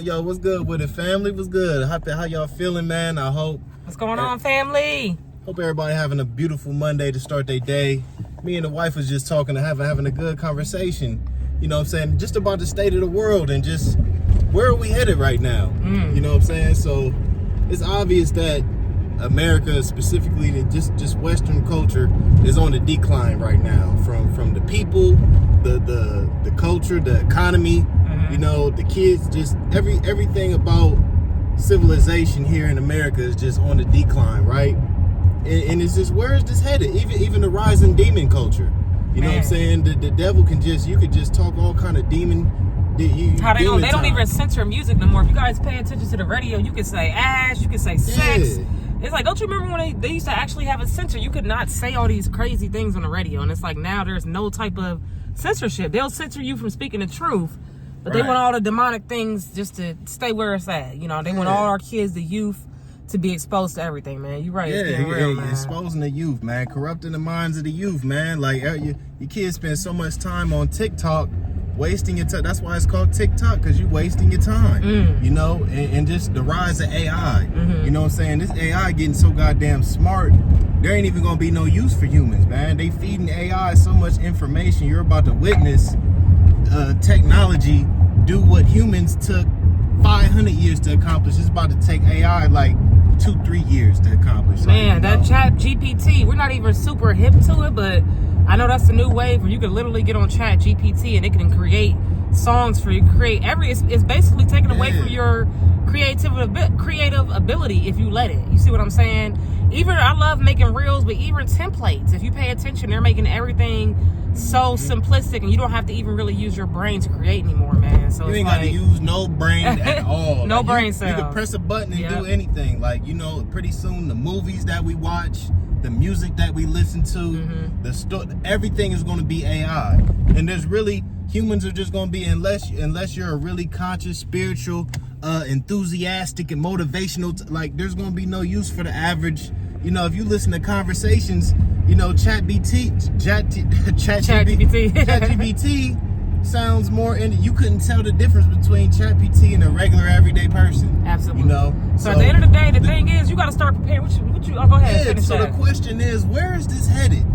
Yo, what's good with it, family? What's good? How y'all feeling, man? I hope. What's going on, family? Hope everybody having a beautiful Monday to start their day. Me and the wife was just talking, having a good conversation. You know what I'm saying? Just about the state of the world and just where are we headed right now? You know what I'm saying? So it's obvious that America, specifically just Western culture, is on the decline right now. From the people, the culture, the economy. You know, the kids, just everything about civilization here in America is just on the decline, right? And it's just, where is this headed? Even the rising demon culture. You know what I'm saying? The devil you could just talk all kind of demon. How they don't even censor music no more. If you guys pay attention to the radio, you can say ass, you can say sex. Yeah. It's like, don't you remember when they used to actually have a censor? You could not say all these crazy things on the radio. And it's like, now there's no type of censorship. They'll censor you from speaking the truth. But they want all the demonic things just to stay where it's at. You know, they want all our kids, the youth, to be exposed to everything, man. You're right. It's getting real, man. Exposing the youth, man. Corrupting the minds of the youth, man. Like, your kids spend so much time on TikTok, wasting your time. That's why it's called TikTok, because you're wasting your time. You know, and just the rise of AI. You know what I'm saying? This AI getting so goddamn smart, there ain't even going to be no use for humans, man. They feeding AI so much information. You're about to witness technology do what humans took 500 years to accomplish. It's about to take AI like 2-3 years to accomplish. Man, that Chat GPT, we're not even super hip to it, but I know that's the new wave where you can literally get on Chat GPT and it can create songs for you. It's basically taken away from your creative ability if you let it. You see what I'm saying? Even, I love making reels, but even templates, if you pay attention, they're making everything so simplistic, and you don't have to even really use your brain to create anymore, man. So you ain't got to use no brain at all. No brain cells. You can press a button and do anything. Like, you know, pretty soon the movies that we watch, the music that we listen to, everything is going to be AI. And there's really, humans are just going to be, unless you're a really conscious, spiritual, enthusiastic and motivational, like, there's going to be no use for the average. You know, if you listen to conversations, you know, ChatGPT sounds more, and you couldn't tell the difference between ChatGPT and a regular everyday person. Absolutely. You know, so at the end of the day, the thing is, you got to start preparing. Go ahead. Yeah, so the question is, where is this headed?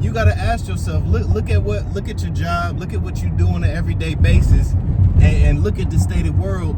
You got to ask yourself. Look at your job. Look at what you do on an everyday basis, and look at the state of the world.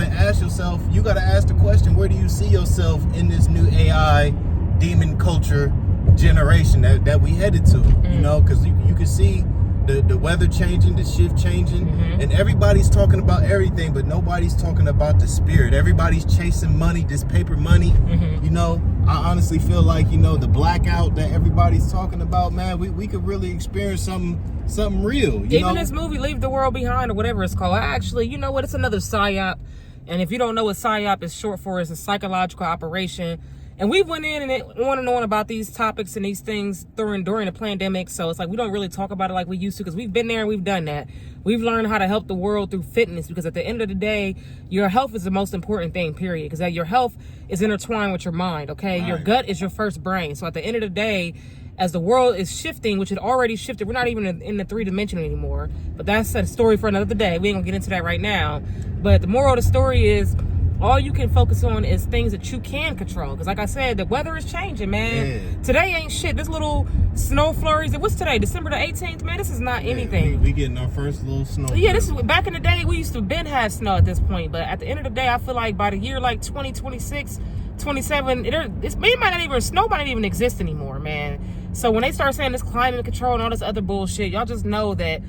And ask yourself, you got to ask the question, where do you see yourself in this new AI demon culture generation that we headed to? You know, because you can see the weather changing, the shift changing, and everybody's talking about everything, but nobody's talking about the spirit. Everybody's chasing money, this paper money. You know, I honestly feel like, you know, the blackout that everybody's talking about, man, we could really experience something real. Even this movie, Leave the World Behind, or whatever it's called, actually, you know what, it's another PSYOP. And if you don't know what PSYOP is short for, it's a psychological operation. And we went in and on about these topics and these things during the pandemic. So it's like we don't really talk about it like we used to, because we've been there and we've done that. We've learned how to help the world through fitness, because at the end of the day, your health is the most important thing, period. Because your health is intertwined with your mind, okay? Right. Your gut is your first brain. So at the end of the day, as the world is shifting, which it already shifted, we're not even in the 3-dimension anymore. But that's a story for another day. We ain't gonna get into that right now. But the moral of the story is, all you can focus on is things that you can control. Because like I said, the weather is changing, man. Yeah. Today ain't shit. This little snow flurries. What's today? December the 18th, man? This is not anything. We getting our first little snow. Yeah, this is back in the day, we used to have snow at this point. But at the end of the day, I feel like by the year like 2026, 27, it might not even exist anymore, man. So when they start saying this climate control and all this other bullshit, y'all just know that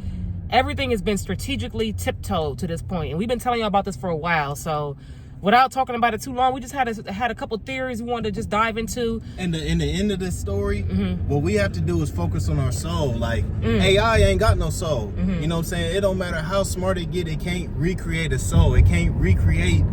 everything has been strategically tiptoed to this point. And we've been telling y'all about this for a while. So without talking about it too long, we just had a couple theories we wanted to just dive into. And in the end of this story, what we have to do is focus on our soul. Like, AI ain't got no soul. You know what I'm saying? It don't matter how smart it get, it can't recreate a soul. It can't recreate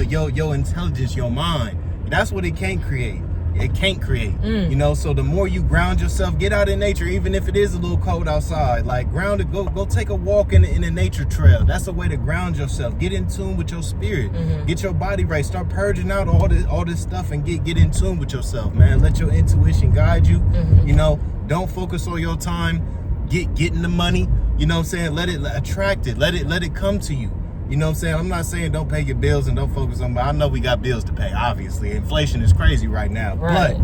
your intelligence, your mind. That's what it can't create. It can't create. You know, so the more you ground yourself, get out in nature, even if it is a little cold outside. Like, ground it, go take a walk in a nature trail. That's a way to ground yourself. Get in tune with your spirit. Get your body right. Start purging out all this stuff and get in tune with yourself, man. Let your intuition guide you. You know, don't focus on your time. Getting the money. You know what I'm saying? Let it attract it. Let it come to you. You know what I'm saying? I'm not saying don't pay your bills and don't focus on, but I know we got bills to pay, obviously. Inflation is crazy right now. Right.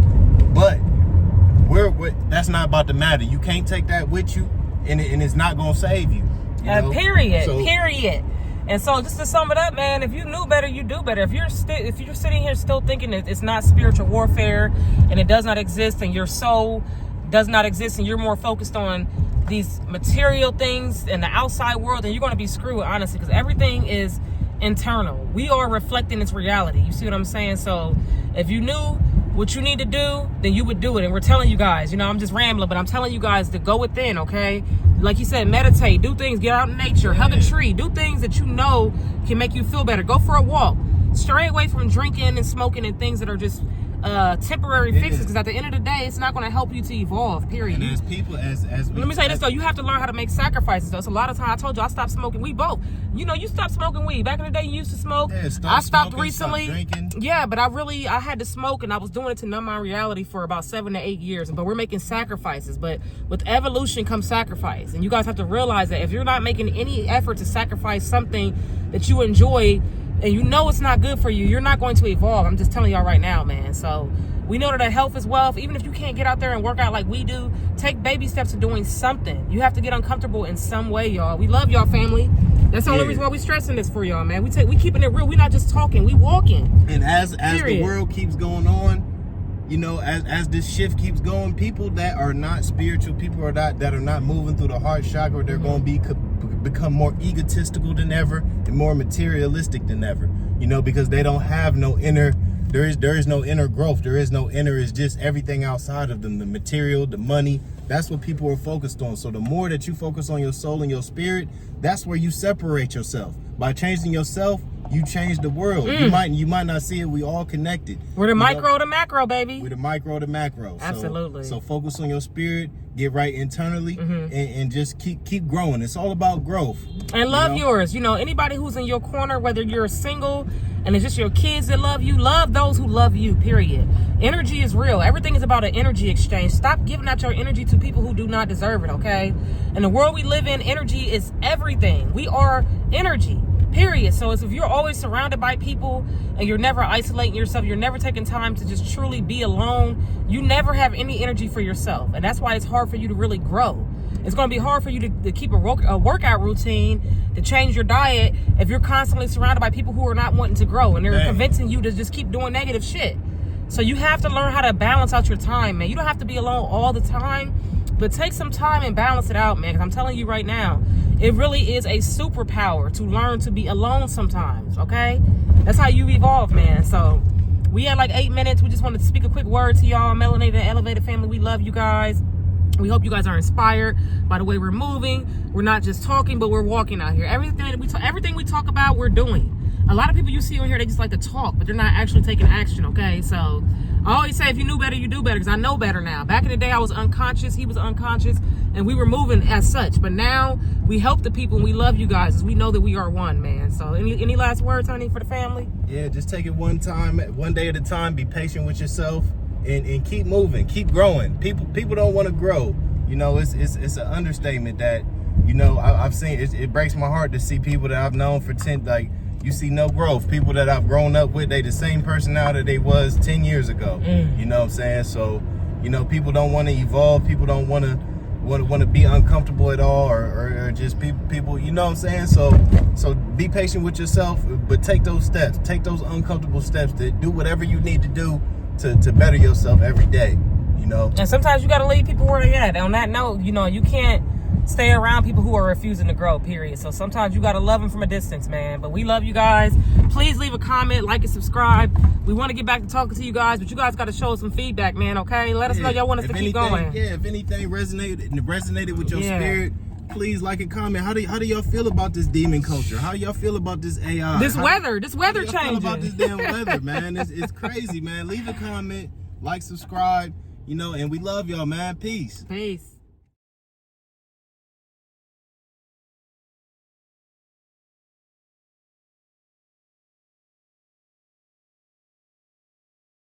But that's not about the matter. You can't take that with you, and it's not going to save you. Period. Period. And so just to sum it up, man, if you knew better, you do better. If you're sitting here still thinking that it's not spiritual warfare and it does not exist and your soul does not exist and you're more focused on these material things in the outside world, then you're going to be screwed, honestly, because everything is internal. We are reflecting this reality. You see what I'm saying? So if you knew what you need to do, then you would do it. And we're telling you guys, I'm just rambling, but I'm telling you guys to go within, okay? Like you said, meditate, do things, get out in nature, hug a tree, do things that you know can make you feel better. Go for a walk. Stray away from drinking and smoking and things that are just temporary fixes, because at the end of the day, it's not going to help you to evolve, period. And as people, let me say this though, you have to learn how to make sacrifices though. So a lot of times, I told you I stopped smoking weed. Both, you stopped smoking weed back in the day. You used to smoke. Yeah, I stopped smoking, recently. Stop drinking. Yeah, but I had to smoke, and I was doing it to numb my reality for about 7 to 8 years. But we're making sacrifices. But with evolution comes sacrifice, and you guys have to realize that if you're not making any effort to sacrifice something that you enjoy, and you know it's not good for you, you're not going to evolve. I'm just telling y'all right now, man. So we know that health is wealth. Even if you can't get out there and work out like we do, take baby steps to doing something. You have to get uncomfortable in some way, y'all. We love y'all, family. That's the only reason why we stressing this for y'all, man. We keeping it real. We not just talking, we walking. And as the world keeps going on, as this shift keeps going, people that are not spiritual, people that are not moving through the heart chakra, they're going to become more egotistical than ever and more materialistic than ever. Because they don't have no inner. There is no inner growth. There is no inner. It's just everything outside of them. The material, the money. That's what people are focused on. So the more that you focus on your soul and your spirit, that's where you separate yourself. By changing yourself, you change the world. You might not see it. We all connected. We're the micro to macro, baby. We're the micro to macro. Absolutely. So focus on your spirit. Get right internally, and just keep growing. It's all about growth. And love yours. Anybody who's in your corner, whether you're single and it's just your kids that love you, love those who love you, period. Energy is real. Everything is about an energy exchange. Stop giving out your energy to people who do not deserve it, okay? In the world we live in, energy is everything. We are energy, period. So if you're always surrounded by people and you're never isolating yourself, you're never taking time to just truly be alone, you never have any energy for yourself. And that's why it's hard for you to really grow. It's going to be hard for you to keep a workout routine, to change your diet, if you're constantly surrounded by people who are not wanting to grow and they're convincing you to just keep doing negative shit. So you have to learn how to balance out your time, man. You don't have to be alone all the time, but take some time and balance it out, man. Because I'm telling you right now, it really is a superpower to learn to be alone sometimes, okay? That's how you evolve, man. So we had like 8 minutes. We just wanted to speak a quick word to y'all, Melanated and Elevated family. We love you guys. We hope you guys are inspired by the way we're moving. We're not just talking, but we're walking out here. Everything we talk about, we're doing. A lot of people you see on here, they just like to talk, but they're not actually taking action, okay? So I always say, if you knew better, you do better, because I know better now. Back in the day, I was unconscious, he was unconscious, and we were moving as such. But now we help the people, and we love you guys, as we know that we are one, man. So any last words, honey, for the family? Yeah, just take it one day at a time. Be patient with yourself. And keep moving, keep growing. People don't want to grow. It's an understatement that, I've seen. It breaks my heart to see people that I've known for 10, you see no growth. People that I've grown up with, they the same person now that they was 10 years ago. You know what I'm saying? So, people don't want to evolve. People don't want to be uncomfortable at all, or just people. You know what I'm saying? So be patient with yourself, but take those steps. Take those uncomfortable steps to do whatever you need to do to better yourself every day, And sometimes you got to leave people where they at. On that note, you can't stay around people who are refusing to grow, period. So sometimes you got to love them from a distance, man. But we love you guys. Please leave a comment, like, and subscribe. We want to get back to talking to you guys, but you guys got to show us some feedback, man, okay? Let us know y'all want us to keep going. Yeah, if anything resonated with your spirit, please like and comment. How do y'all feel about this demon culture? How y'all feel about this AI? This weather changing. Feel about this damn weather, man. It's crazy, man. Leave a comment, like, subscribe, and we love y'all, man. Peace.